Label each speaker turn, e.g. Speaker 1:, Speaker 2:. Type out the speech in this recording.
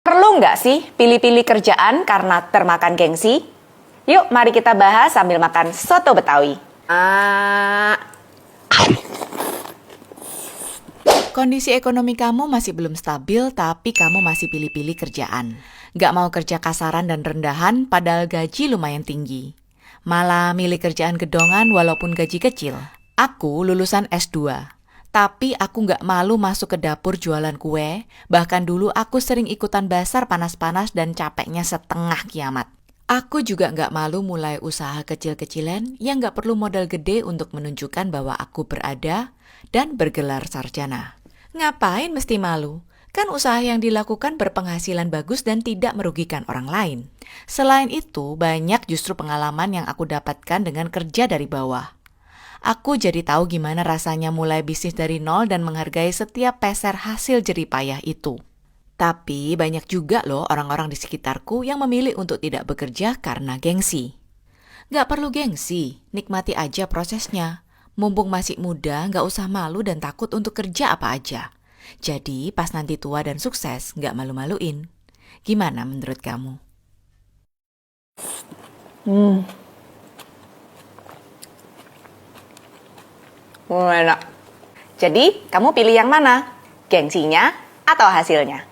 Speaker 1: Perlu nggak sih pilih-pilih kerjaan karena termakan gengsi? Yuk, mari kita bahas sambil makan soto Betawi.
Speaker 2: Kondisi ekonomi kamu masih belum stabil, tapi kamu masih pilih-pilih kerjaan. Nggak mau kerja kasaran dan rendahan, padahal gaji lumayan tinggi. Malah milih kerjaan gedongan walaupun gaji kecil. Aku lulusan S2, tapi aku nggak malu masuk ke dapur jualan kue. Bahkan dulu aku sering ikutan basar panas-panas dan capeknya setengah kiamat. Aku juga nggak malu mulai usaha kecil-kecilan yang nggak perlu modal gede untuk menunjukkan bahwa aku berada dan bergelar sarjana. Ngapain mesti malu? Kan usaha yang dilakukan berpenghasilan bagus dan tidak merugikan orang lain. Selain itu, banyak justru pengalaman yang aku dapatkan dengan kerja dari bawah. Aku jadi tahu gimana rasanya mulai bisnis dari nol dan menghargai setiap peser hasil jerih payah itu. Tapi banyak juga loh orang-orang di sekitarku yang memilih untuk tidak bekerja karena gengsi. Nggak perlu gengsi, nikmati aja prosesnya. Mumpung masih muda, nggak usah malu dan takut untuk kerja apa aja. Jadi pas nanti tua dan sukses, nggak malu-maluin. Gimana menurut kamu?
Speaker 1: Enak. Jadi, kamu pilih yang mana? Gengsinya atau hasilnya?